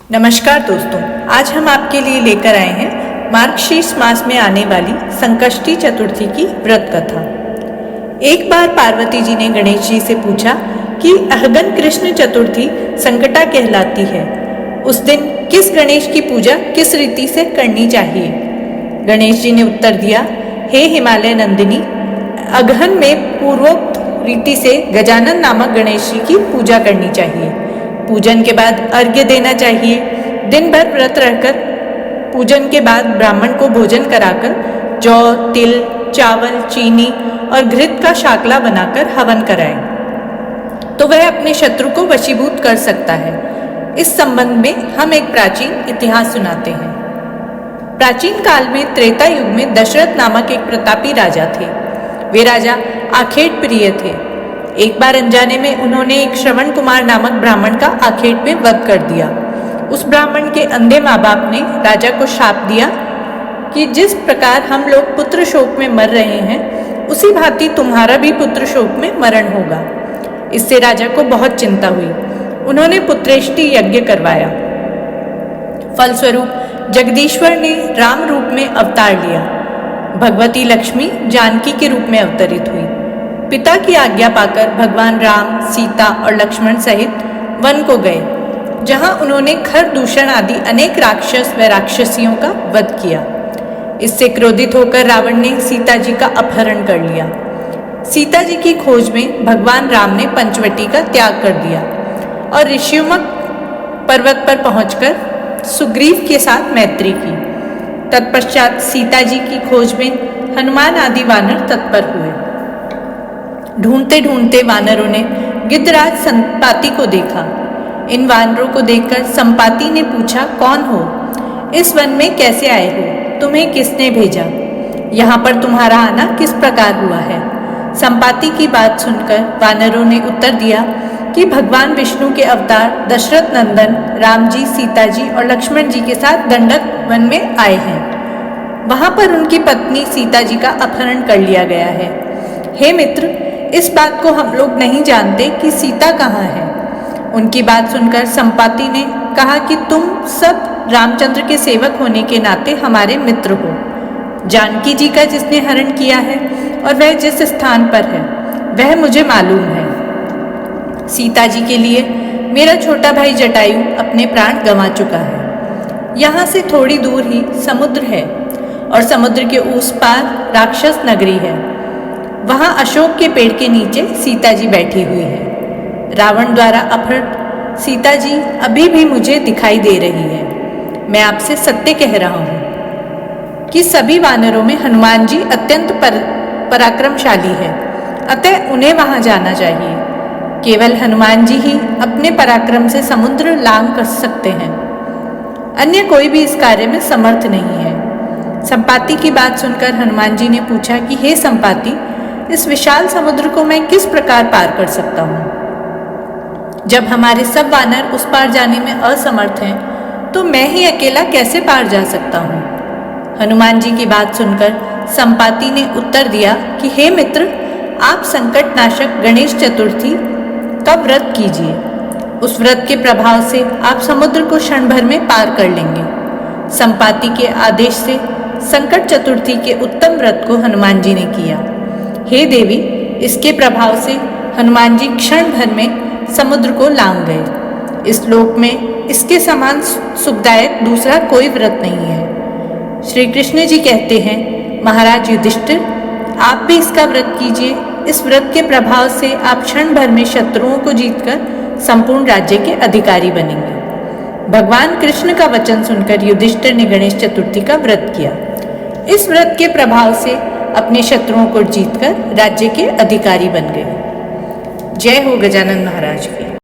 नमस्कार दोस्तों, आज हम आपके लिए लेकर आए हैं मार्गशीर्ष मास में आने वाली संकष्टी चतुर्थी की व्रत कथा। एक बार पार्वती जी ने गणेश जी से पूछा कि अहगन कृष्ण चतुर्थी संकटा कहलाती है, उस दिन किस गणेश की पूजा किस रीति से करनी चाहिए। गणेश जी ने उत्तर दिया, हे हिमालय नंदिनी, अगहन में पूर्वोक्त रीति से गजानन नामक गणेश जी की पूजा करनी चाहिए। पूजन के बाद अर्घ्य देना चाहिए। दिन भर व्रत रहकर पूजन के बाद ब्राह्मण को भोजन कराकर जौ, तिल, चावल, चीनी और घृत का शाकला बनाकर हवन कराएं, तो वह अपने शत्रु को वशीभूत कर सकता है। इस संबंध में हम एक प्राचीन इतिहास सुनाते हैं। प्राचीन काल में त्रेता युग में दशरथ नामक एक प्रतापी राजा थे। वे राजा आखेट प्रिय थे। एक बार अनजाने में उन्होंने एक श्रवण कुमार नामक ब्राह्मण का आखेट में वध कर दिया। उस ब्राह्मण के अंधे माँ बाप ने राजा को शाप दिया कि जिस प्रकार हम लोग पुत्र शोक में मर रहे हैं, उसी भांति तुम्हारा भी पुत्र शोक में मरण होगा। इससे राजा को बहुत चिंता हुई। उन्होंने पुत्रेष्टि यज्ञ करवाया। फलस्वरूप जगदीश्वर ने राम रूप में अवतार लिया। भगवती लक्ष्मी जानकी के रूप में अवतरित हुई। पिता की आज्ञा पाकर भगवान राम, सीता और लक्ष्मण सहित वन को गए, जहां उन्होंने खर दूषण आदि अनेक राक्षस व राक्षसियों का वध किया। इससे क्रोधित होकर रावण ने सीता जी का अपहरण कर लिया। सीता जी की खोज में भगवान राम ने पंचवटी का त्याग कर दिया और ऋषिमुख पर्वत पर पहुंचकर सुग्रीव के साथ मैत्री की। तत्पश्चात सीता जी की खोज में हनुमान आदि वानर तत्पर हुए। ढूंढते ढूंढते वानरों ने गिद्धराज संपाति को देखा। इन वानरों को देखकर संपाति ने पूछा, कौन हो? इस वन में कैसे आए हो? तुम्हें किसने भेजा? यहाँ पर तुम्हारा आना किस प्रकार हुआ है? संपाति की बात सुनकर वानरों ने उत्तर दिया कि भगवान विष्णु के अवतार दशरथ नंदन राम जी, सीता जी और लक्ष्मण जी के साथ दंडक वन में आए हैं। वहां पर उनकी पत्नी सीता जी का अपहरण कर लिया गया है। हे मित्र, इस बात को हम लोग नहीं जानते कि सीता कहाँ है। उनकी बात सुनकर संपाति ने कहा कि तुम सब रामचंद्र के सेवक होने के नाते हमारे मित्र हो। जानकी जी का जिसने हरण किया है और वह जिस स्थान पर है वह मुझे मालूम है। सीता जी के लिए मेरा छोटा भाई जटायु अपने प्राण गंवा चुका है। यहाँ से थोड़ी दूर ही समुद्र है और समुद्र के उस पार राक्षस नगरी है। वहां अशोक के पेड़ के नीचे सीता जी बैठी हुई है। रावण द्वारा अपहृत सीता जी अभी भी मुझे दिखाई दे रही है। मैं आपसे सत्य कह रहा हूं कि सभी वानरों में हनुमान जी अत्यंत पराक्रमशाली है, अतः उन्हें वहां जाना चाहिए। केवल हनुमान जी ही अपने पराक्रम से समुद्र लांघ कर सकते हैं। अन्य कोई भी इस कार्य में समर्थ नहीं है। संपाति की बात सुनकर हनुमान जी ने पूछा कि हे संपाति, इस विशाल समुद्र को मैं किस प्रकार पार कर सकता हूँ? जब हमारे सब वानर उस पार जाने में असमर्थ हैं, तो मैं ही अकेला कैसे पार जा सकता हूँ? हनुमान जी की बात सुनकर संपाति ने उत्तर दिया कि हे मित्र, आप संकट नाशक गणेश चतुर्थी का व्रत कीजिए। उस व्रत के प्रभाव से आप समुद्र को क्षण भर में पार कर लेंगे। संपाति के आदेश से संकट चतुर्थी के उत्तम व्रत को हनुमान जी ने किया। हे देवी, इसके प्रभाव से हनुमान जी क्षण भर में समुद्र को लांघ गए। इस लोक में इसके समान सुखदायक दूसरा कोई व्रत नहीं है। श्री कृष्ण जी कहते हैं, महाराज युधिष्ठिर, आप भी इसका व्रत कीजिए। इस व्रत के प्रभाव से आप क्षण भर में शत्रुओं को जीतकर संपूर्ण राज्य के अधिकारी बनेंगे। भगवान कृष्ण का वचन सुनकर युधिष्ठिर ने गणेश चतुर्थी का व्रत किया। इस व्रत के प्रभाव से अपने शत्रुओं को जीतकर राज्य के अधिकारी बन गए। जय हो गजानन महाराज की।